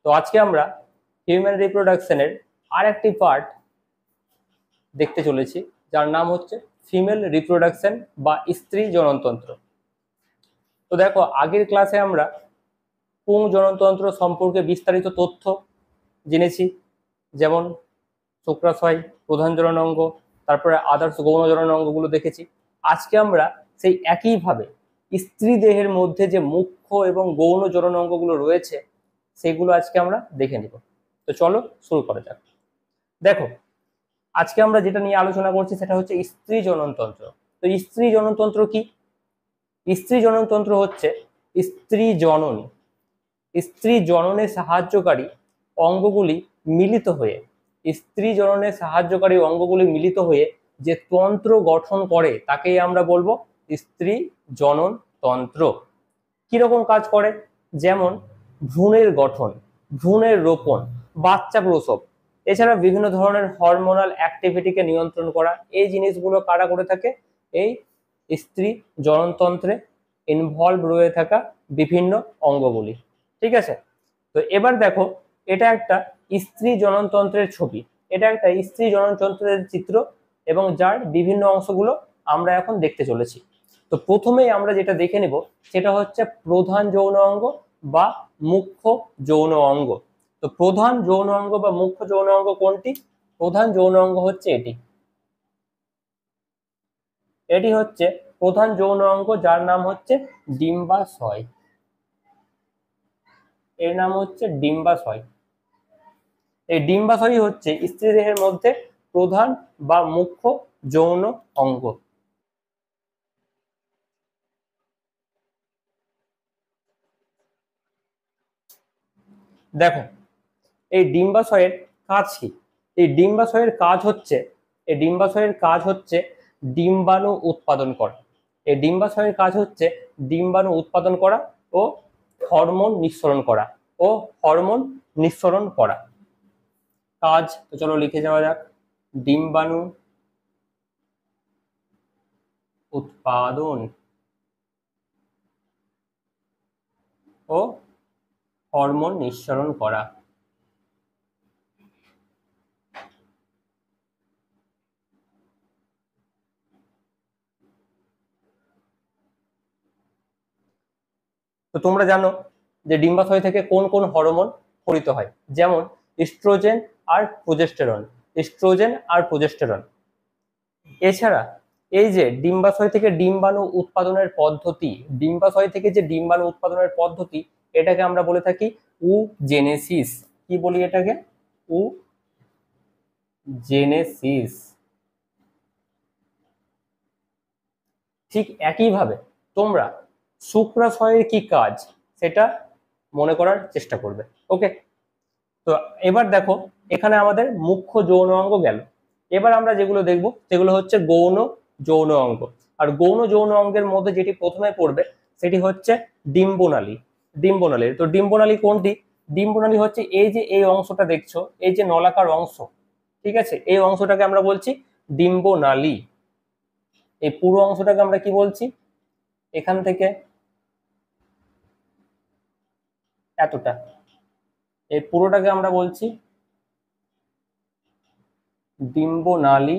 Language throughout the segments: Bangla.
তো আজকে আমরা হিউম্যান রিপ্রোডাকশনের আর একটি পার্ট দেখতে চলেছি, যার নাম হচ্ছে ফিমেল রিপ্রোডাকশন বা স্ত্রী জননতন্ত্র। তো দেখো, আগের ক্লাসে আমরা পুং জননতন্ত্র সম্পর্কে বিস্তারিত তথ্য জেনেছি, যেমন শুক্রাশয়, প্রধান জননাঙ্গ, তারপরে আদার্স গৌণ জননাঙ্গগুলো দেখেছি। আজকে আমরা সেই একইভাবে স্ত্রী দেহের মধ্যে যে মুখ্য এবং গৌণ জননাঙ্গগুলো রয়েছে সেগুলো আজকে আমরা দেখে নিব। তো চলো শুরু করা যাক। দেখো, আজকে আমরা যেটা নিয়ে আলোচনা করছি সেটা হচ্ছে স্ত্রী জননতন্ত্র। তো স্ত্রী জননতন্ত্র কি? স্ত্রী জননতন্ত্র হচ্ছে স্ত্রী জনন, স্ত্রী জননে সাহায্যকারী অঙ্গগুলি মিলিত হয়ে, স্ত্রী জননে সাহায্যকারী অঙ্গগুলি মিলিত হয়ে যে তন্ত্র গঠন করে তাকেই আমরা বলবো স্ত্রী জনন তন্ত্র। কিরকম কাজ করে? যেমন ভ্রূণের গঠন, ভ্রূণের রোপণ, বাচ্চা প্রসব, এছাড়া বিভিন্ন ধরনের হরমোনাল অ্যাক্টিভিটিকে নিয়ন্ত্রণ করা, এই জিনিসগুলো কারা করে থাকে? এই স্ত্রী জননতন্ত্রে ইনভলভ রয়ে থাকা বিভিন্ন অঙ্গগুলি। ঠিক আছে, তো এবার দেখো, এটা একটা স্ত্রী জননতন্ত্রের ছবি, এটা একটা স্ত্রী জননতন্ত্রের চিত্র, এবং যার বিভিন্ন অংশগুলো আমরা এখন দেখতে চলেছি। তো প্রথমেই আমরা যেটা দেখে নেব সেটা হচ্ছে প্রধান যৌন অঙ্গ বা মুখ্য যৌন অঙ্গ। তো প্রধান যৌন অঙ্গ বা মুখ্য যৌন অঙ্গ কোনটি? প্রধান যৌন অঙ্গ হচ্ছে এটি, এটি হচ্ছে প্রধান যৌন অঙ্গ, যার নাম হচ্ছে ডিম্বাশয়। এর নাম হচ্ছে ডিম্বাশয়। এই ডিম্বাশয়ই হচ্ছে স্ত্রী দেহের মধ্যে প্রধান বা মুখ্য যৌন অঙ্গ। দেখো, এই ডিম্বাশয়ের কাজ কি? এই ডিম্বাশয়ের কাজ হচ্ছে, এই ডিম্বাশয়ের কাজ হচ্ছে ডিম্বাণু উৎপাদন করা। এই ডিম্বাশয়ের কাজ হচ্ছে ডিম্বাণু উৎপাদন করা ও হরমোন নিঃসরণ করা, ও হরমোন নিঃসরণ করা কাজ। তো চলো লিখে যাওয়া যাক, ডিম্বাণু উৎপাদন ও হরমোন নিঃসরণ করা। তো তোমরা জানো যে ডিম্বাশয় থেকে কোন কোন হরমোন ক্ষরিত হয়, যেমন এস্ট্রোজেন আর প্রোজেস্টেরন, এস্ট্রোজেন আর প্রোজেস্টেরন। এছাড়া এই যে ডিম্বাশয় থেকে ডিম্বাণু উৎপাদনের পদ্ধতি, ডিম্বাশয় থেকে যে ডিম্বাণু উৎপাদনের পদ্ধতি, এটাকে আমরা বলে থাকি উজেনেসিস। কি বলি এটাকে? উজেনেসিস। ঠিক একইভাবে তোমরা শুক্রাশয়ের কি কাজ সেটা মনে করার চেষ্টা করবে। ওকে, তো এবার দেখো, এখানে আমাদের মুখ্য যৌন অঙ্গ গেল। এবার আমরা যেগুলো দেখব সেগুলো হচ্ছে গৌণ যৌন অঙ্গ। আর গৌণ যৌন অঙ্গের মধ্যে যেটি প্রথমে পড়বে সেটি হচ্ছে ডিম্বনালী। ডিম্বনালী, তো ডিম্বনালী কোনটি? ডিম্বনালী হচ্ছে এই যে এই অংশটা দেখছো, এই যে নলাকার অংশ, ঠিক আছে, এই অংশটাকে আমরা বলছি ডিম্বনালী। এই পুরো অংশটাকে আমরা কি বলছি? এখান থেকে এতটা, এই পুরোটাকে আমরা বলছি ডিম্বনালী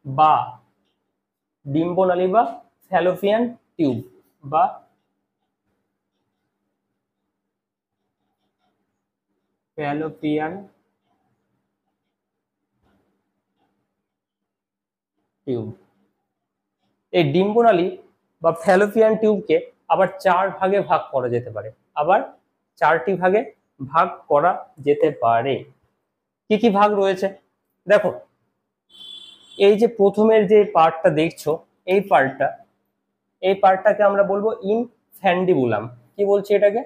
বা ডিম্বনালী বা ফ্যালোপিয়ান টিউব বা ফ্যালোপিয়ান টিউব। এই ডিম্বনালী বা ফ্যালোপিয়ান টিউবকে আবার 4 ভাগে ভাগ করা যেতে পারে, আবার 4টি ভাগে ভাগ করা যেতে পারে। কি কি ভাগ রয়েছে দেখো, এই যে প্রথমের যে পার্টটা দেখছো, এই পার্টটা, এই পার্টটাকে আমরা বলবো ইনফ্যান্ডিবুলাম। কি বলছি এটাকে?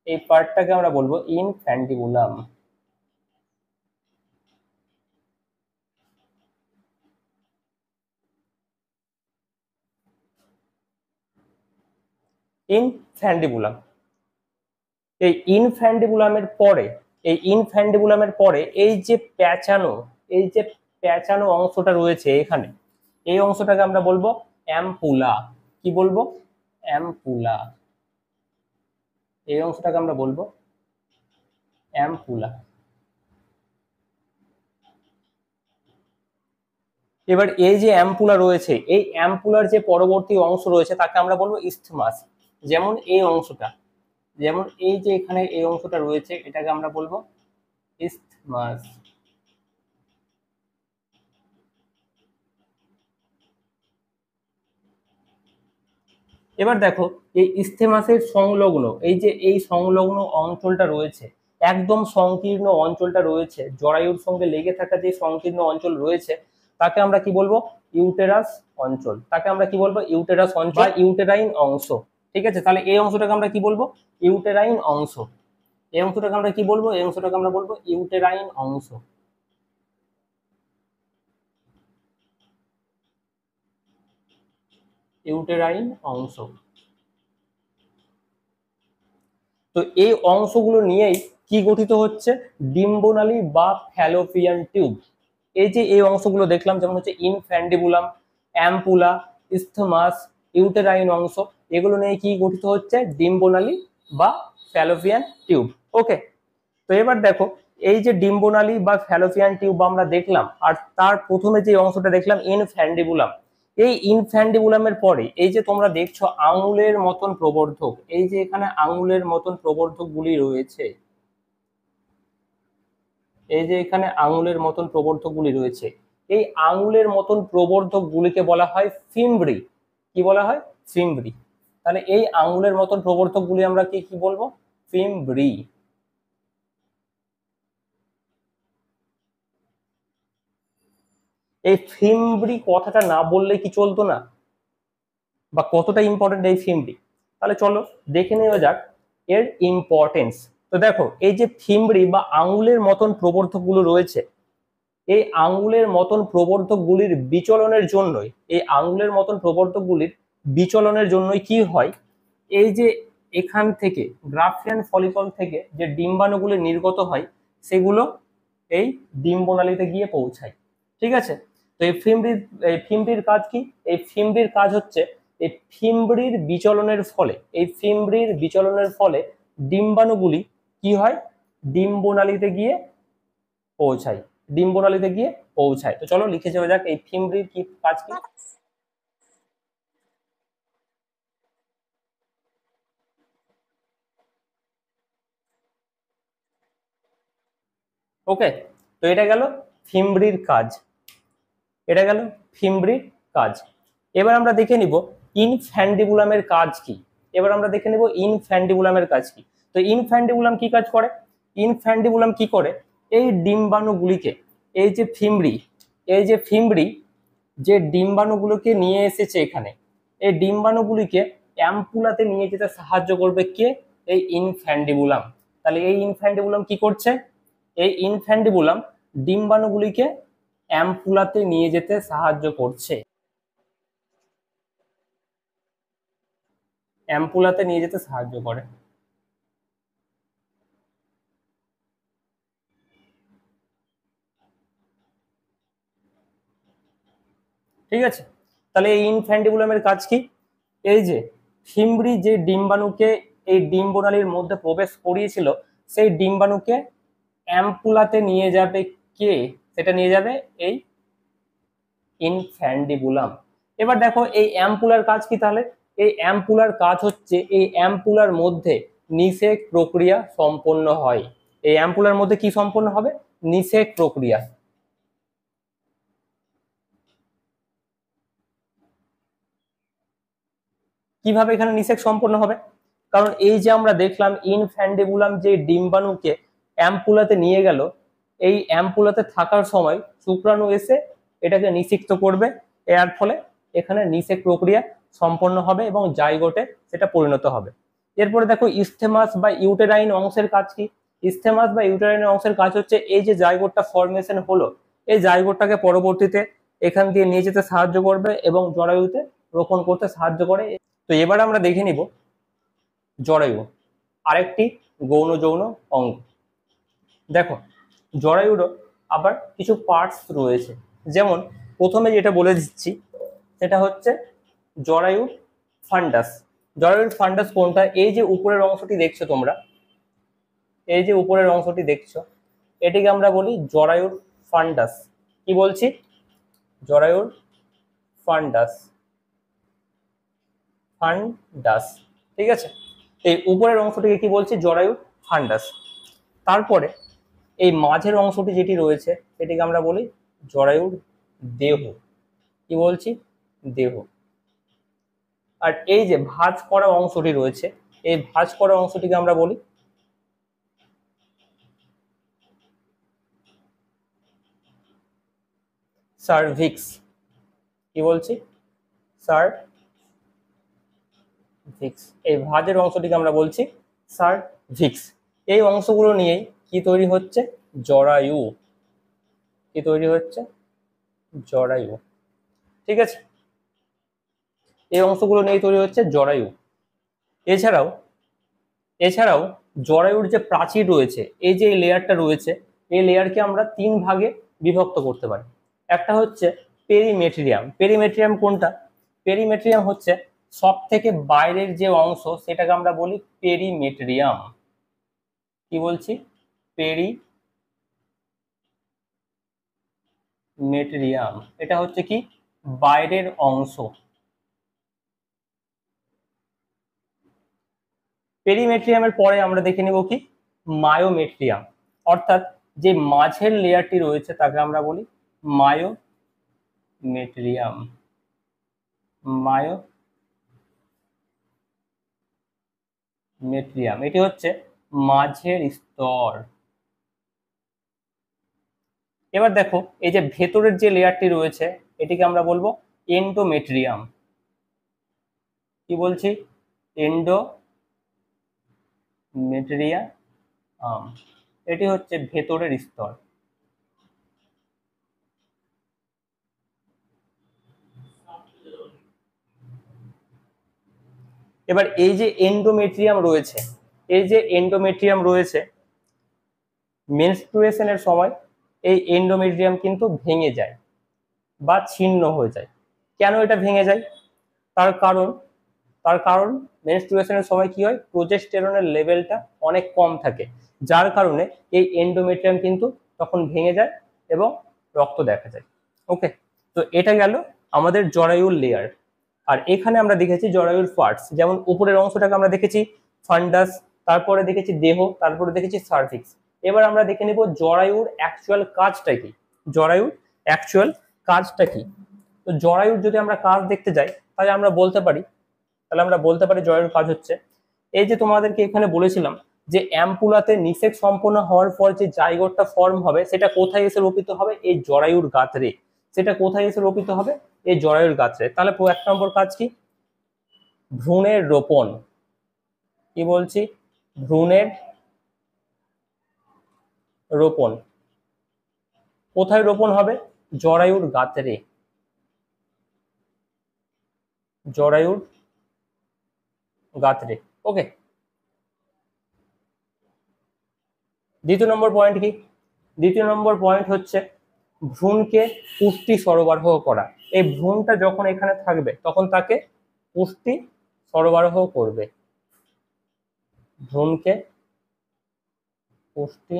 এই পার্টটাকে আমরা বলবো ইনফ্যান্ডিবুলাম। ইনফ্যান্ডিবুলাম। এই ইনফ্যান্ডিবুলামের পরে, এই ইনফ্যান্ডিবুলামের পরে এই যে প্যাঁচানো, এই যে প্যাঁচানো অংশটা রয়েছে এখানে, এই অংশটাকে আমরা বলবো অ্যাম্পুলা। কি বলবো? অ্যাম্পুলা, এই অংশটাকে আমরা বলবো অ্যাম্পুলা। এবার এই যে অ্যাম্পুলা রয়েছে, এই অ্যাম্পুলার যে পরবর্তী অংশ রয়েছে তাকে আমরা বলবো ইস্থমাস। যেমন এই অংশটা, যেমন এই যে এখানে এই অংশটা রয়েছে এটাকে আমরা বলবো ইস্থমাস। এবার দেখো এই ইস্থেমাসের সংলগ্ন, এই যে এই সংলগ্ন অঞ্চলটা রয়েছে, একদম সংকীর্ণ অঞ্চলটা রয়েছে, জরায়ুর সঙ্গে লেগে থাকা যে সংকীর্ণ অঞ্চল রয়েছে তাকে আমরা কি বলবো? ইউটেরাস অঞ্চল। তাকে আমরা কি বলবো? ইউটেরাস অঞ্চল বা ইউটেরাইন অংশ। ঠিক আছে, তাহলে এই অংশটাকে আমরা কি বলবো? ইউটেরাইন অংশ। এই অংশটাকে আমরা কি বলবো? এই অংশটাকে আমরা বলবো ইউটেরাইন অংশ। ইউটেরাইন অংশ। তো এই অংশগুলো নিয়েই কি গঠিত হচ্ছে? ডিম্বনালী বা ফ্যালোপিয়ান টিউব। এই যে এই অংশগুলো দেখলাম, যেমন হচ্ছে ইনফ্যান্ডিবুলাম, অ্যাম্পুলা, ইস্থমাস, ইউটেরাইন অংশ, এগুলো নিয়ে কি গঠিত হচ্ছে? ডিম্বনালী বা ফ্যালোপিয়ান টিউব। ওকে, তো এবার দেখো এই যে ডিম্বনালী বা ফ্যালোপিয়ান টিউব আমরা দেখলাম, আর তার প্রথমে যে অংশটা দেখলাম ইনফ্যান্ডিবুলাম, এই ইনফ্যান্ডিবুলামের পরে এই যে তোমরা দেখছো আঙুলের মতন প্রবর্ধক, এই যে এখানে আঙুলের মতন প্রবর্ধক গুলি রয়েছে, এই যে এখানে আঙুলের মতন প্রবর্ধক গুলি রয়েছে, এই আঙুলের মতন প্রবর্ধক গুলিকে বলা হয় ফিমব্রি। কি বলা হয়? ফিমব্রি। তাহলে এই আঙুলের মতন প্রবর্ধক গুলি আমরা কি কি বলবো? ফিমব্রি। এই ফিমব্রি কথাটা না বললে কি চলতো না? বা কতটা ইম্পর্টেন্ট এই ফিমব্রি, তাহলে চলো দেখে নেওয়া যাক এর ইম্পর্টেন্স। তো দেখো এই যে ফিমব্রি বা আঙুলের মতন প্রবর্ধক গুলো রয়েছে, এই আঙুলের মতন প্রবর্ধক গুলির বিচলনের জন্যই, এই আঙুলের মতন প্রবর্ধক গুলির বিচলনের জন্যই কি হয়? এই যে এখান থেকে গ্রাফিয়ান ফলিকল থেকে যে ডিম্বাণুগুলি নির্গত হয় সেগুলো এই ডিম্বনালীতে গিয়ে পৌঁছায়। ঠিক আছে, তো এই ফিমব্রির কাজ কি? এই ফিমব্রির কাজ হচ্ছে এই ফিমব্রির বিচলনের ফলে, এই ফিমব্রির বিচলনের ফলে ডিম্বাণুগুলি কি হয়? ডিম্বনালীতে গিয়ে পৌঁছায়, ডিম্বনালীতে গিয়ে পৌঁছায়। তো চলো লিখে যাওয়া যাক এই ফিমব্রির কি কাজ কি। ওকে, তো এটা গেল ফিমব্রির কাজ, এটা গেল ফিমব্রির কাজ। এবার আমরা দেখে নিব ইনফ্যান্ডিবুলামের কাজ কি। এবার আমরা দেখে নিব ইনফ্যান্ডিবুলামের কাজ কি। তো ইনফ্যান্ডিবুলাম কি কাজ করে? ইনফ্যান্ডিবুলাম কি করে? এই ডিম্বাণুগুলিকে, এই যে ফিমব্রি, এই যে ফিমব্রি যে ডিম্বাণুগুলোকে নিয়ে এসেছে এখানে, এই ডিম্বাণুগুলিকে অ্যাম্পুলাতে নিয়ে যেতে সাহায্য করবে কে? এই ইনফ্যান্ডিবুলাম। তাহলে এই ইনফ্যান্ডিবুলাম কি করছে? এই ইনফ্যান্ডিবুলাম ডিম্বাণুগুলিকে অ্যাম্পুলাতে নিয়ে যেতে সাহায্য করছে, অ্যাম্পুলাতে নিয়ে যেতে সাহায্য করে। ঠিক আছে, তাহলে এই ইনফ্যান্ডিবুলামের কাজ কি? এই যে ফিমব্রি যে ডিম্বাণুকে এই ডিম্বনালীর মধ্যে প্রবেশ করিয়েছিল, সেই ডিম্বাণুকে অ্যাম্পুলাতে নিয়ে যাবে কে? সেটা নিয়ে যাবে এই ইনফ্যান্ডিবুলাম। এবার দেখো এই অ্যাম্পুলার কাজ কি তাহলে? এই অ্যাম্পুলার কাজ হচ্ছে এই অ্যাম্পুলার মধ্যে নিষেক প্রক্রিয়া সম্পন্ন হয়। এই অ্যাম্পুলার মধ্যে কি সম্পন্ন হবে? নিষেক প্রক্রিয়া। কিভাবে এখানে নিষেক সম্পন্ন হবে? কারণ এই যে আমরা দেখলাম ইনফ্যান্ডিবুলাম যে ডিম্বাণুকে অ্যাম্পুলাতে নিয়ে গেল, এই অ্যাম্পুলাতে থাকার সময় শুক্রাণু এসে এটাকে নিষিক্ত করবে, এর ফলে এখানে নিষেক প্রক্রিয়া সম্পন্ন হবে এবং জাইগোটে সেটা পরিণত হবে। এরপরে দেখো ইস্থেমাস বা ইউটেরাইন অংশের কাজ কি? ইস্থেমাস বা ইউটেরাইন অংশের কাজ হচ্ছে এই যে জাইগোটটা ফরমেশন হলো, এই জাইগোটটাকে পরবর্তীতে এখান দিয়ে নিয়ে যেতে সাহায্য করবে এবং জরায়ুতে রোপণ করতে সাহায্য করে। তো এবার আমরা দেখে নিব জরায়ু, আরেকটি গৌণ যৌন অঙ্গ। দেখো জরায়ুরও আবার কিছু পার্টস রয়েছে, যেমন প্রথমে যেটা বলে দিচ্ছি সেটা হচ্ছে জরায়ু ফান্ডাস। জরায়ুর ফান্ডাস কোনটা? এই যে উপরের অংশটি দেখছো তোমরা, এই যে উপরের অংশটি দেখছো, এটিকে আমরা বলি জরায়ুর ফান্ডাস। কি বলছি? জরায়ুর ফান্ডাস। ফান্ডাস, ঠিক আছে। এই উপরের অংশটিকে কি বলছি? জরায়ুর ফান্ডাস। তারপরে এই মাঝের অংশটি যেটি রয়েছে সেটিকে আমরা বলি জরায়ুর দেহ। কি বলছি? দেহ। আর এই যে ভাঁজ করা অংশটি রয়েছে, এই ভাঁজ করা অংশটিকে আমরা বলি সার্ভিক্স। কি বলছি? সার্ভিক্স। এই ভাঁজের অংশটিকে আমরা বলছি সার্ভিক্স। এই অংশগুলো নিয়েই কি তৈরি হচ্ছে? জরায়ু। কি তৈরি হচ্ছে? জরায়ু, ঠিক আছে। এই অংশগুলো নিয়েই তৈরি হচ্ছে জরায়ু। এছাড়াও এছাড়াও জরায়ুর যে প্রাচীর রয়েছে, এই যে লেয়ারটা রয়েছে, এই লেয়ারকে আমরা 3 ভাগে বিভক্ত করতে পারি। একটা হচ্ছে পেরিমেট্রিয়াম। পেরিমেট্রিয়াম কোনটা? পেরিমেট্রিয়াম হচ্ছে সব থেকে বাইরের যে অংশ, সেটাকে আমরা বলি পেরিমেট্রিয়াম। কি বলছি? পেরিমেট্রিয়াম। এটা হচ্ছে কি? বাইরের অংশ। পেরিমেট্রিয়ামের পরে আমরা দেখে নেব কি? মায়োমেট্রিয়াম। অর্থাৎ যে মাঝের লেয়ারটি রয়েছে তাকে আমরা বলি মায়োমেট্রিয়াম। মায়োমেট্রিয়াম, এটি হচ্ছে মাঝের স্তর। এবার দেখো, এই যে ভেতরের যে লেয়ারটি রয়েছে এটিকে আমরা বলবো এন্ডোমেট্রিয়াম। কি বলছি? এন্ডোমেট্রিয়াম। এটি হচ্ছে ভেতরের স্তর। এবার এই যে এন্ডোমেট্রিয়াম রয়েছে, এই যে এন্ডোমেট্রিয়াম রয়েছে, মেনস্ট্রুয়েশনের সময় এই এন্ডোমেট্রিয়াম কিন্তু ভেঙে যায় বা ছিন্ন হয়ে যায়। কেন এটা ভেঙে যায়? তার কারণ তার কারণ মেনস্ট্রুয়েশনের সময় কি হয়? প্রোজেস্টেরনের লেভেলটা অনেক কম থাকে, যার কারণে এই এন্ডোমেট্রিয়াম কিন্তু তখন ভেঙে যায় এবং রক্ত দেখা যায়। ওকে, তো এটা গেল আমাদের জরায়ুর লেয়ার। আর এখানে আমরা দেখেছি জরায়ুর পার্টস, যেমন উপরের অংশটাকে আমরা দেখেছি ফান্ডাস, তারপরে দেখেছি দেহ, তারপরে দেখেছি সার্ভিক্স। এবার আমরা দেখে নেব জরায়ুর অ্যাকচুয়াল কাজটা কি। জরায়ুর অ্যাকচুয়াল কাজটা কি? তো জরায়ুর যদি আমরা কাজ দেখতে যাই, তাহলে আমরা বলতে পারি জরায়ুর কাজ হচ্ছে, এই যে তোমাদেরকে এখানে বলেছিলাম যে অ্যাম্পুলাতে নিষেক সম্পন্ন হওয়ার পর যে জাইগোটটা ফর্ম হবে, সেটা কোথায় এসে রোপিত হবে? এই জরায়ুর গাত্রে। সেটা কোথায় এসে রোপিত হবে? এই জরায়ুর গাত্রে। তাহলে 1 নম্বর কাজ কি? ভ্রূণের রোপণ। কি বলছি? ভ্রূণের রোপণ। কোথায় রোপণ হবে? জরায়ুর গাত্রে। জরায়ুর গাত্রে। ওকে। দ্বিতীয় নম্বর পয়েন্ট কি? দ্বিতীয় নম্বর পয়েন্ট হচ্ছে ভ্রূণকে পুষ্টি সরবরাহ করা। এই ভ্রূণটা যখন এখানে থাকবে তখন তাকে পুষ্টি সরবরাহ করবে। ভ্রূণকে পুষ্টি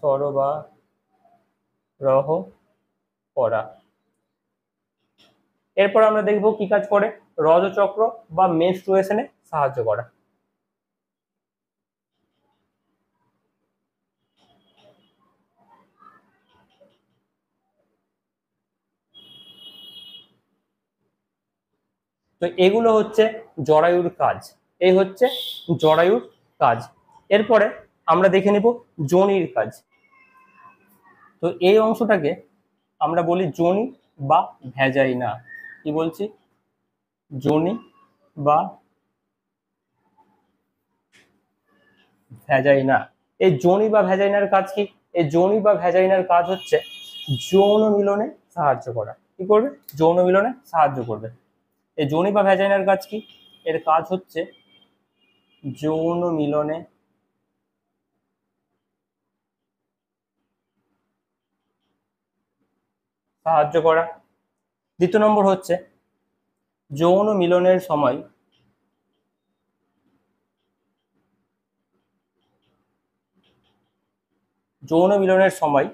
সরবরাহ করা। এরপর আমরা দেখব কি কাজ করে? রজচক্র বা মেনস্ট্রুয়েশনে সাহায্য করা। তো এগুলো হচ্ছে জরায়ুর কাজ। এই হচ্ছে জরায়ুর কাজ। এরপরে আমরা দেখে নিব যোনির কাজ। তো এই অংশটাকে আমরা বলি যোনি বা ভ্যাজাইনা। কি বলছি? যোনি বা ভ্যাজাইনা। এই যোনি বা ভ্যাজাইনার কাজ কি? এই যোনি বা ভ্যাজাইনার কাজ হচ্ছে যৌন মিলনে সাহায্য করা। কি করবে? যৌন মিলনে সাহায্য করবে। এই যোনি বা ভ্যাজাইনার কাজ কি? এর কাজ হচ্ছে যৌন মিলনে সাহায্য করা। দ্বিতীয় নম্বর হচ্ছে যৌন মিলনের সময়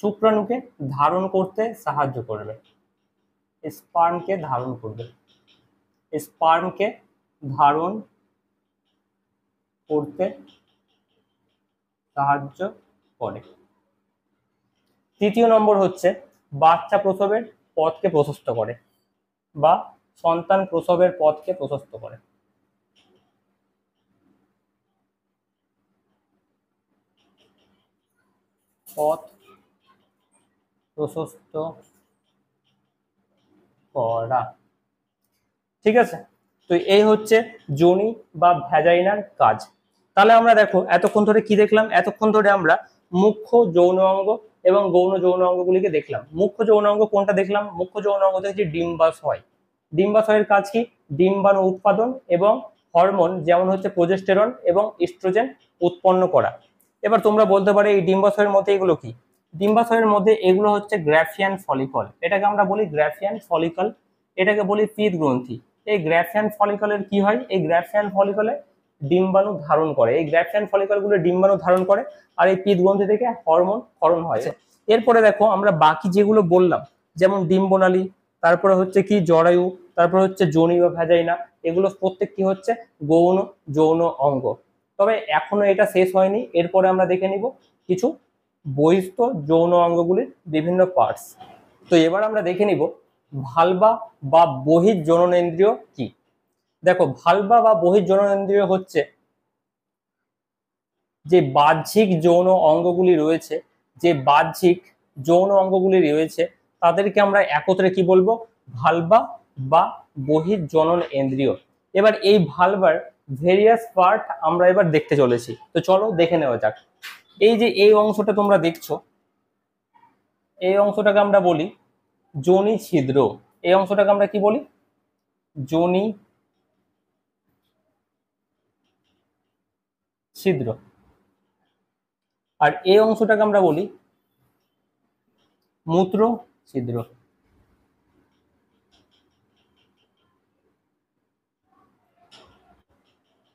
শুক্রাণুকে ধারণ করতে সাহায্য করবে, স্পার্মকে ধারণ করবে, স্পার্মকে ধারণ করতে সাহায্য করে। তৃতীয় নম্বর হচ্ছে বাচ্চা প্রসবের পথকে প্রশস্ত করে বা সন্তান প্রসবের পথকে প্রশস্ত করে। পথ প্রশস্ত করা, ঠিক আছে। তো এই হচ্ছে যোনি বা ভ্যাজাইনার কাজ। তাহলে আমরা দেখো এতক্ষণ ধরে কি দেখলাম, এতক্ষণ ধরে আমরা মুখ্য যৌন অঙ্গ এবং গৌণ যৌন অঙ্গগুলিকে দেখলাম। মুখ্য যৌন অঙ্গ কোনটা দেখলাম? মুখ্য যৌন অঙ্গ দেখছি ডিম্বাশয়। ডিম্বাশয়ের কাজ কি? ডিম্বাণু উৎপাদন এবং হরমোন যেমন হচ্ছে প্রোজেস্টেরন এবং ইস্ট্রোজেন উৎপন্ন করা। এবার তোমরা বলতে পারো এই ডিম্বাশয়ের মধ্যে এগুলো কি? ডিম্বাশয়ের মধ্যে এগুলো হচ্ছে গ্রাফিয়ান ফলিকল, এটাকে আমরা বলি গ্রাফিয়ান ফলিকল, এটাকে বলি পিত গ্রন্থি। এই গ্রাফিয়ান ফলিকলের কি হয়? এই গ্রাফিয়ান ফলিকলে ডিম্বাণু ধারণ করে, এই গ্রাফিয়ান ফলিকলগুলো ডিম্বাণু ধারণ করে আর এই পিত গ্রন্থি থেকে হরমোন ক্ষরণ হয়। এরপরে দেখো আমরা বাকি যেগুলো বললাম যেমন ডিম্বনালী, তারপরে হচ্ছে কি জরায়ু, তারপরে হচ্ছে যোনি বা ভ্যাজাইনা, এগুলো প্রত্যেক কি হচ্ছে গৌণ যৌন অঙ্গ। তবে এখনো এটা শেষ হয়নি, এরপরে আমরা দেখে নিব কিছু বহিস্থ যৌন অঙ্গগুলির বিভিন্ন পার্টস। তো এবার আমরা দেখে নিব ভালভা বা বহিঃ জননেন্দ্রিয় কি। দেখো ভালভা বা বহিঃ জননেন্দ্রিয় হচ্ছে যে বাহ্যিক যৌন অঙ্গগুলি রয়েছে, যে বাহ্যিক যৌন অঙ্গগুলি রয়েছে তাদেরকে আমরা একত্রে কি বলবো? ভালভা বা বহিঃ জননেন্দ্রিয়। এবার এই ভালভার ভেরিয়াস পার্ট আমরা এবার দেখতে চলেছি, তো চলো দেখে নেওয়া যাক। এই যে এই অংশটা তোমরা দেখছো, এই অংশটাকে আমরা বলি যোনি ছিদ্র। এই অংশটাকে আমরা কি বলি? যোনি ছিদ্র। আর এই অংশটাকে আমরা বলি মূত্র ছিদ্র।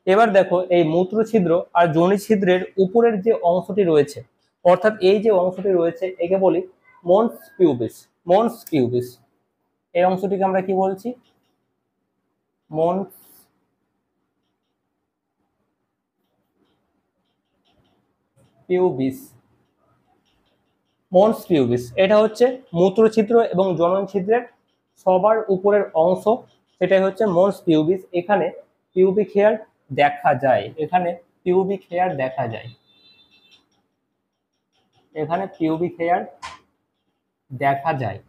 এবার দেখো এই মূত্র ছিদ্র আর যোনি ছিদ্রের উপরের যে অংশটি রয়েছে, অর্থাৎ এই যে অংশটি রয়েছে একে বলি মন্স পিউবিস। মন্স পিউবিস, এই অংশটিকে আমরা কি বলছি? মন্স পিউবিস। মন্স পিউবিস এটা হচ্ছে মূত্রছিদ্র এবং জনন ছিদ্রের সবার উপরের অংশ, সেটাই হচ্ছে মন্স পিউবিস। এখানে পিউবিক হেয়ার দেখা যায়, এখানে পিউবিক হেয়ার দেখা যায়, এখানে পিউবিক হেয়ার দেখা যায়।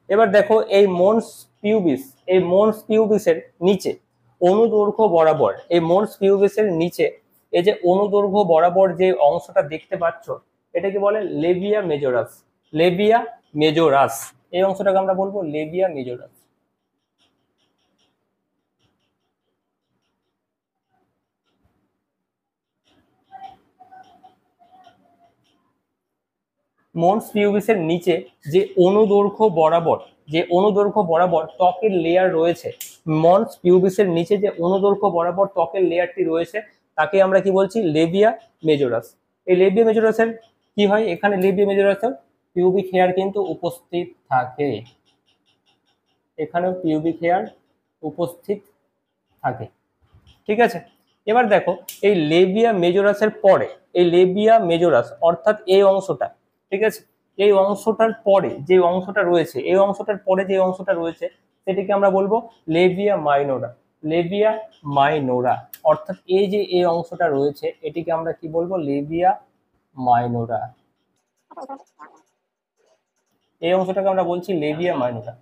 এবার দেখো এই মন্স পিউবিস, এই মন্স পিউবিসের নিচে অনুদৈর্ঘ্য বরাবর, এই মন্স পিউবিসের নিচে এই যে অনুদৈর্ঘ্য বরাবর যে অংশটা দেখতে পাচ্ছ এটাকে বলে লেবিয়া মেজরাস। লেবিয়া মেজরাস, এই অংশটাকে আমরা বলবো লেবিয়া মেজরাস। মন্স পিউবিসের নিচে যে অনুদৈর্ঘ্য বরাবর, যে অনুদৈর্ঘ্য বরাবর ত্বকের লেয়ার রয়েছে, মন্স পিউবিসের নিচে যে অনুদৈর্ঘ্য বরাবর ত্বকের লেয়ারটি রয়েছে তাকে আমরা কি বলছি? লেবিয়া মেজরাস। এই লেবিয়া মেজরাসের কি হয়? এখানে লেবিয়া মেজরাসের পিউবিক হেয়ার কিন্তু উপস্থিত থাকে, এখানেও পিউবিক হেয়ার উপস্থিত থাকে, ঠিক আছে। এবার দেখো এই লেবিয়া মেজরাসের পরে, এই লেবিয়া মেজরাস অর্থাৎ এই অংশটা, ঠিক আছে, এই অংশটার পরে যে অংশটা রয়েছে, এই অংশটার পরে যে অংশটা রয়েছে সেটিকে আমরা বলবো লেবিয়া মাইনোরা। লেবিয়া মাইনোরা অর্থাৎ এই যে এই অংশটা রয়েছে এটিকে আমরা কি বলবো? লেবিয়া মাইনোরা। এই অংশটাকে আমরা বলছি লেবিয়া মাইনোরা।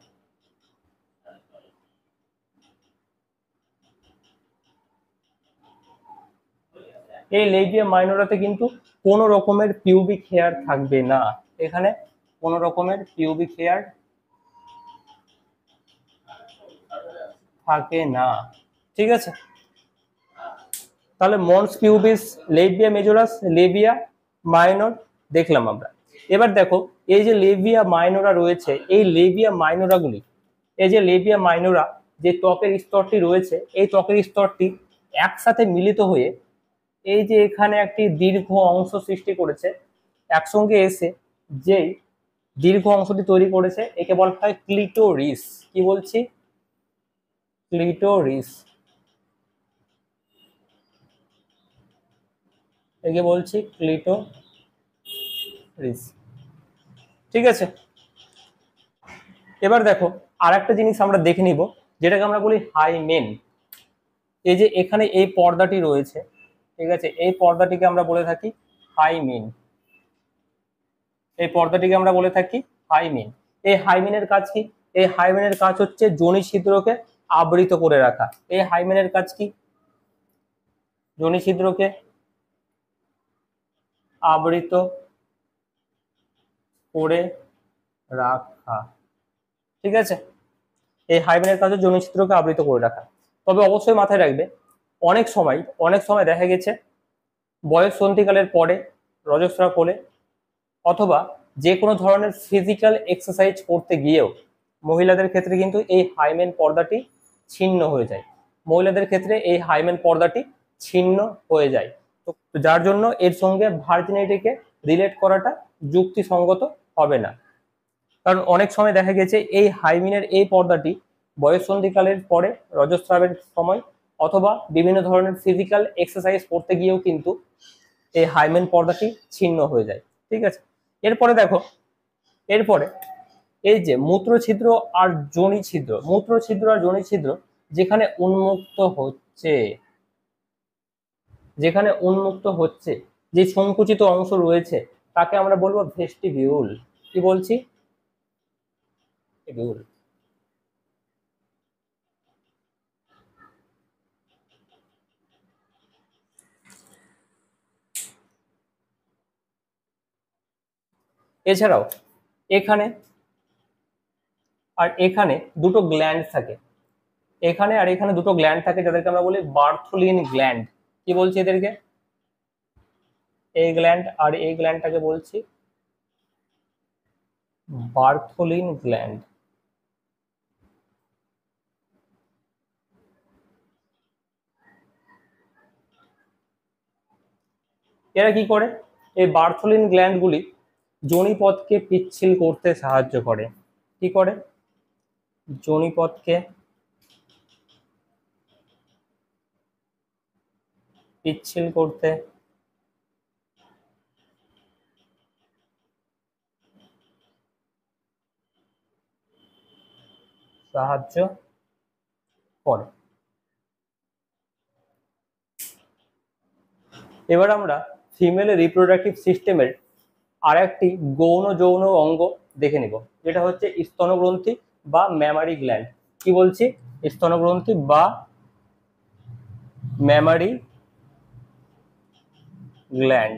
এই লেবিয়া মাইনোরাতে কিন্তু কোনো রকমের পিউবিক হেয়ার থাকবে না, এখানে কোনো রকমের পিউবিক হেয়ার থাকে না, ঠিক আছে। তাহলে মন্স পিউবিস, লেবিয়া মেজরাস, লেবিয়া মাইনর দেখলাম আমরা। এবার দেখো এই যে লেভিয়া মাইনোরা রয়েছে, এই লেভিয়া মাইনোরাগুলি, এই যে লেভিয়া মাইনোরা যে ত্বকের স্তরটি রয়েছে, এই ত্বকের স্তরটি একসাথে মিলিত হয়ে এই যে এখানে একটি দীর্ঘ অংশ সৃষ্টি করেছে, একসঙ্গে এসে যেই দীর্ঘ অংশটি তৈরি করেছে একে বলা হয় ক্লিটোরিস। কি বলছি? ক্লিটোরিস। একে বলছি ক্লিটোরিস। ঠিক আছে, এবার দেখো আর একটা জিনিস আমরা দেখে নিব, যেটাকে আমরা বলি হাইমেন। এই যে এখানে এই পর্দাটি রয়েছে, ঠিক আছে, এই পর্দাটিকে আমরা বলে থাকি হাইমেন। এই পর্দাটিকে আমরা বলে থাকি হাইমেন। এই হাইমেনের কাজ কি? এই হাইমেনের কাজ হচ্ছে যোনি ছিদ্রকে আবৃত করে রাখা। এই হাইমেনের কাজ কি? যোনি ছিদ্রকে আবৃত করে রাখা। ঠিক আছে, এই হাইমেনের কাজ হচ্ছে যোনি ছিদ্রকে আবৃত করে রাখা। তবে অবশ্যই মাথায় রাখবে, অনেক সময় দেখা গেছে বয়স সন্ধিকালের পরে, রজস্রাব হলে, অথবা যে কোনো ধরনের ফিজিক্যাল এক্সারসাইজ করতে গিয়েও মহিলাদের ক্ষেত্রে কিন্তু এই হাইমেন পর্দাটি ছিন্ন হয়ে যায়। মহিলাদের ক্ষেত্রে এই হাইমেন পর্দাটি ছিন্ন হয়ে যায়। তো যার জন্য এর সঙ্গে ভার্জিনিটিকে রিলেট করাটা যুক্তিসঙ্গত হবে না। কারণ অনেক সময় দেখা গেছে এই হাইমেনের এই পর্দাটি বয়ঃসন্ধিকালের পরে, রজস্রাবের সময়, অথবা বিভিন্ন ধরনের ফিজিক্যাল এক্সারসাইজ করতে গিয়েও কিন্তু এই হাইমেন পর্দাটি ছিন্ন হয়ে যায়। ঠিক আছে, এরপরে দেখো, এরপরে এই যে মূত্রছিদ্র আর যোনি ছিদ্র, মূত্রছিদ্র আর যোনি ছিদ্র যেখানে উন্মুক্ত হচ্ছে, যেখানে উন্মুক্ত হচ্ছে, যে সংকুচিত অংশ রয়েছে তাকে আমরা বলবো ভেস্টিবিউল। কি বলছি? ভেস্টিবিউল। এছাড়াও এখানে আর এখানে দুটো গ্ল্যান্ড থাকে, এখানে আর এখানে দুটো গ্ল্যান্ড থাকে, যাদেরকে আমরা বলি বার্থোলিন গ্ল্যান্ড। কি বলছি এদেরকে? এই গ্ল্যান্ড আর এই গ্ল্যান্ডটাকে বলছি বার্থোলিন গ্ল্যান্ড। এরা কি করে? এই বার্থোলিন গ্ল্যান্ডগুলি যোনিপথকে পিচ্ছিল করতে সাহায্য করে। কি করে? যোনিপথকে পিচ্ছিল করতে সাহায্য করে। এবার আমরা ফিমেল রিপ্রোডাক্টিভ সিস্টেমের আর একটি গৌণ যৌন অঙ্গ দেখে নিব, যেটা হচ্ছে স্তনগ্রন্থি বা ম্যামারি গ্ল্যান্ড। কি বলছি? স্তনগ্রন্থি বা ম্যামারি গ্ল্যান্ড।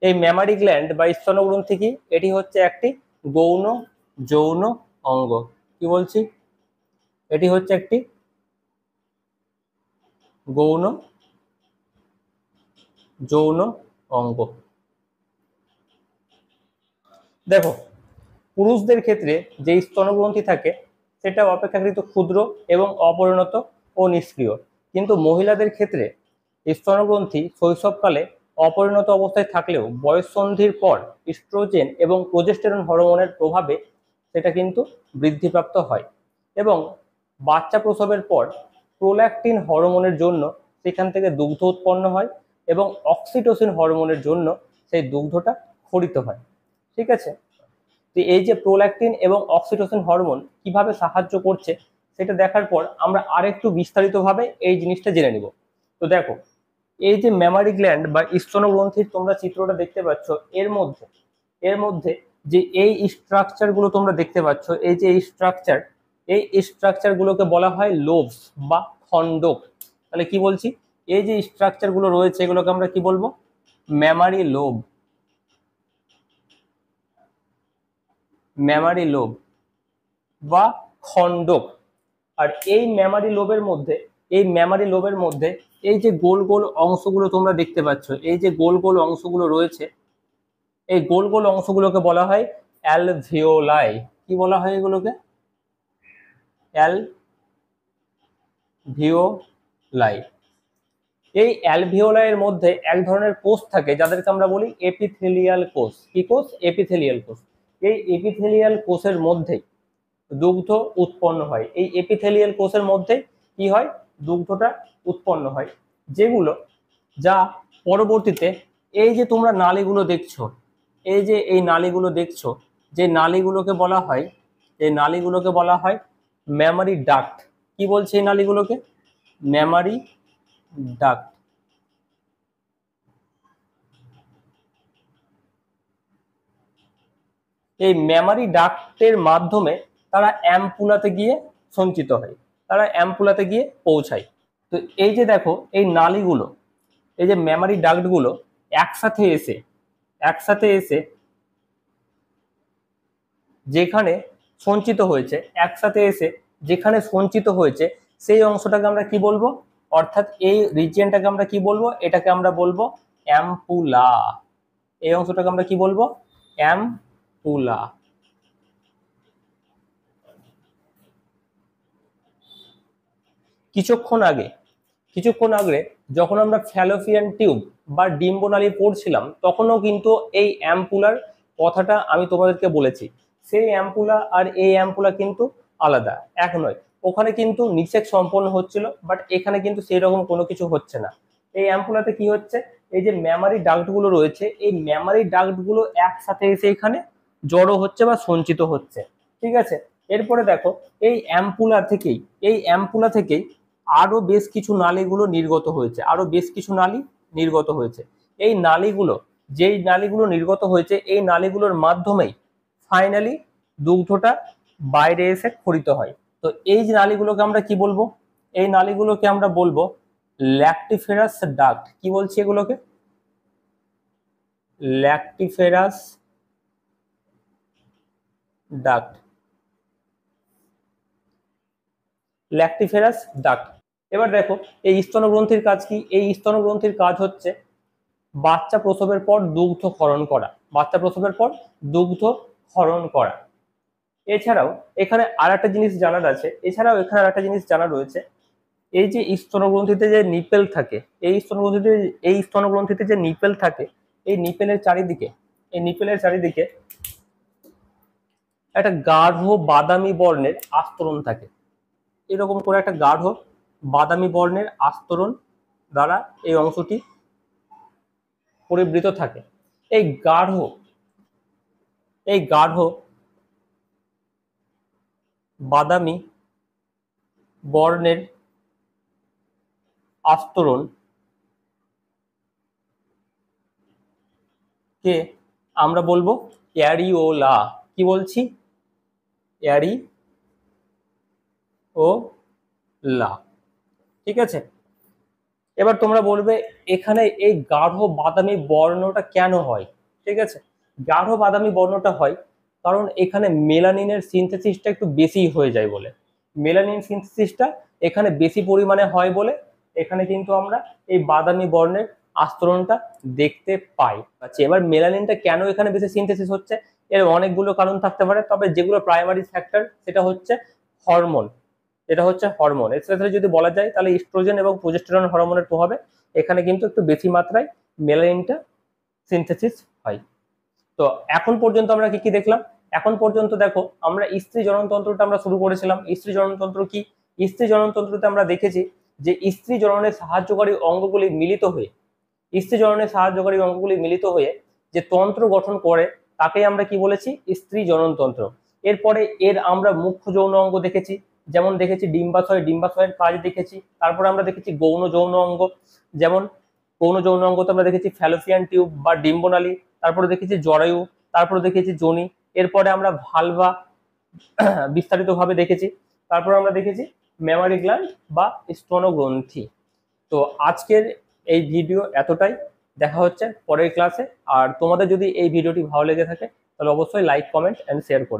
এই ম্যামারি গ্ল্যান্ড বা স্তনগ্রন্থি কি? এটি হচ্ছে একটি গৌণ যৌন অঙ্গ। কি বলছি? এটি হচ্ছে একটি গৌণ যৌন অঙ্গ। দেখো, পুরুষদের ক্ষেত্রে যে স্তনগ্রন্থি থাকে সেটা অপেক্ষাকৃত ক্ষুদ্র এবং অপরিণত ও নিষ্ক্রিয়, কিন্তু মহিলাদের ক্ষেত্রে স্তনগ্রন্থি শৈশবকালে অপরিণত অবস্থায় থাকলেও বয়ঃসন্ধির পর ইস্ট্রোজেন এবং প্রোজেস্টেরন হরমোনের প্রভাবে সেটা কিন্তু বৃদ্ধিপ্রাপ্ত হয়, এবং বাচ্চা প্রসবের পর প্রোল্যাকটিন হরমোনের জন্য সেখান থেকে দুগ্ধ উৎপন্ন হয়, এবং অক্সিটোসিন হরমোনের জন্য সেই দুগ্ধটা ক্ষরিত হয়। ঠিক আছে, তো এই যে প্রোল্যাকটিন এবং অক্সিটোসিন হরমোন কিভাবে সাহায্য করছে সেটা দেখার পর আমরা আরেকটু বিস্তারিতভাবে এই জিনিসটা জেনে নিব। তো দেখো, এই যে ম্যামারি গ্ল্যান্ড বা স্তনগ্রন্থির তোমরা চিত্রটা দেখতে পাচ্ছ, এর মধ্যে যে এই স্ট্রাকচারগুলো তোমরা দেখতে পাচ্ছ, এই যে এই স্ট্রাকচারগুলোকে বলা হয় লোবস বা খণ্ডক। তাহলে কি বলছি? এই যে স্ট্রাকচারগুলো রয়েছে এগুলোকে আমরা কি বলবো? Mammary lobe. ম্যামারি লোব বা খণ্ডক। আর এই ম্যামারি লোবের মধ্যে এই যে গোল গোল অংশগুলো তোমরা দেখতে পাচ্ছ, এই যে গোল গোল অংশগুলো রয়েছে, এই গোল গোল অংশগুলোকে বলা হয় অ্যালভিওলাই। কি বলা হয় এগুলোকে? অ্যালভিওলাই। এই অ্যালভিওলাইয়ের মধ্যে এক ধরনের কোষ থাকে যাদেরকে আমরা বলি এপিথেলিয়াল কোষ। কি কোষ? এপিথেলিয়াল কোষ। এই এপিথেলিয়াল কোষের মধ্যে দুগ্ধ উৎপন্ন হয়। এই এপিথেলিয়াল কোষের মধ্যে কি হয়? দুগ্ধটা উৎপন্ন হয়, যেগুলো যা পরবর্তীতে এই যে তোমরা নালীগুলো দেখছো, এই যে এই নালীগুলো দেখছো, যে নালীগুলোকে বলা হয়, এই নালীগুলোকে বলা হয় ম্যামারি ডাক্ট। কি বলছে এই নালীগুলোকে? Mammary duct. এই ম্যামারি ডাক্টের মাধ্যমে তারা অ্যাম্পুলাতে গিয়ে সঞ্চিত হয়, তারা অ্যাম্পুলাতে গিয়ে পৌঁছায়। তো এই যে দেখো এই নালীগুলো, এই যে ম্যামারি ডাক্টগুলো একসাথে এসে যেখানে সঞ্চিত হয়েছে, একসাথে এসে যেখানে সঞ্চিত হয়েছে সেই অংশটাকে আমরা কি বলবো? অর্থাৎ এই রিজিয়নটাকে আমরা কি বলবো? এটাকে আমরা বলবো অ্যাম্পুলা। এই অংশটাকে আমরা কি বলবো? অ্যাম্পুলা। কিছুক্ষণ আগে যখন আমরা ফ্যালোপিয়ান টিউব বা ডিম্বনালী পড়ছিলাম, তখনও কিন্তু এই অ্যাম্পুলার কথাটা আমি তোমাদেরকে বলেছি। সেই অ্যাম্পুলা আর এই অ্যাম্পুলা কিন্তু আলাদা, এক নয়। ওখানে কিন্তু নিষেক সম্পন্ন হচ্ছিল, বাট এখানে কিন্তু সেই রকম কোনো কিছু হচ্ছে না। এই অ্যাম্পুলাতে কি হচ্ছে? এই যে ম্যামারি ডাক্টগুলো রয়েছে, এই ম্যামারি ডাক্টগুলো একসাথে এসে এখানে জড়ো হচ্ছে বা সঞ্চিত হচ্ছে। ঠিক আছে, এরপরে দেখো এই অ্যাম্পুলা থেকেই আরো বেশ কিছু নালীগুলো নির্গত হয়েছে। এই নালীগুলো, যেই নালীগুলো নির্গত হয়েছে, এই নালীগুলোর মাধ্যমেই ফাইনালি দুগ্ধটা বাইরে এসে ক্ষরিত হয়। তো এই যে নালীগুলোকে আমরা কি বলবো? এই নালীগুলোকে আমরা বলবো ল্যাক্টিফেরাস ডাক্ট। কি বলছি এগুলোকে? ল্যাক্টিফেরাস ডাক্ট। ল্যাক্টিফেরাস ডাক্ট। এবার দেখো এই স্তনগ্রন্থির কাজ কি? এই স্তনগ্রন্থির কাজ হচ্ছে বাচ্চা প্রসবের পর দুগ্ধ ক্ষরণ করা। এছাড়াও এখানে আর একটা জিনিস জানার রয়েছে। এই যে স্তনগ্রন্থিতে যে নিপেল থাকে, এই স্তনগ্রন্থিতে যে নিপেল থাকে, এই নিপেলের চারিদিকে একটা গাঢ় বাদামি বর্ণের আস্তরণ থাকে। এরকম করে একটা গাঢ় বাদামি বর্ণের আস্তরণ দ্বারা এই অংশটি পরিবৃত থাকে। এই গাঢ় বাদামি বর্ণের আস্তরণ কে আমরা বলবো অ্যারিওলা। কি বলছি? অ্যারিওলা। ঠিক আছে, এবার তোমরা বলবে এখানে এই গাঢ় বাদামি বর্ণটা কেন হয়? ঠিক আছে, গাঢ় বাদামি বর্ণটা হয় কারণ এখানে মেলানিনের সিনথেসিসটা একটু বেশি হয়ে যায় বলে। মেলানিন সিনথেসিসটা এখানে বেশি পরিমাণে হয় বলে এখানে কিন্তু আমরা এই বাদামি বর্ণের আস্তরণটা দেখতে পাই। আচ্ছা, এবার মেলানিনটা কেন এখানে বেশি সিনথেসিস হচ্ছে? এর অনেকগুলো কারণ থাকতে পারে, তবে যেগুলো প্রাইমারি ফ্যাক্টর সেটা হচ্ছে হরমোন। এর সাথে যদি বলা যায় তাহলে ইস্ট্রোজেন এবং প্রোজেস্টেরন হরমোনের প্রভাবে এখানে কিন্তু একটু বেশি মাত্রায় মেলানিনটা সিনথেসিস হয়। তো এখন পর্যন্ত আমরা কি দেখলাম? এখন পর্যন্ত দেখো আমরা স্ত্রী জননতন্ত্রটা আমরা শুরু করেছিলাম। স্ত্রী জননতন্ত্র কি? স্ত্রী জননতন্ত্রতে আমরা দেখেছি যে স্ত্রী জননের সাহায্যকারী অঙ্গগুলি মিলিত হয়ে যে তন্ত্র গঠন করে তাকেই আমরা কি বলেছি? স্ত্রী জননতন্ত্র। এরপরে এর আমরা মুখ্য যৌন অঙ্গ দেখেছি, যেমন দেখেছি ডিম্বাশয়ের কাজ দেখেছি। তারপরে আমরা দেখেছি গৌণ যৌন অঙ্গ, যেমন গৌণ যৌন অঙ্গতে আমরা দেখেছি ফ্যালোপিয়ান টিউব বা ডিম্বনালী, তারপরে দেখেছি জরায়ু, তারপরে দেখেছি যোনি। এরপরে আমরা ভালভা বিস্তারিতভাবে দেখেছি। তারপর আমরা দেখেছি ম্যামারি গ্ল্যান্ড বা স্তনগ্রন্থি। তো আজকের এই ভিডিও এতটাই। দেখা হচ্ছে পরের ক্লাসে। আর তোমাদের যদি এই ভিডিওটি ভালো লেগে থাকে তাহলে অবশ্যই লাইক, কমেন্ট এন্ড শেয়ার করবে।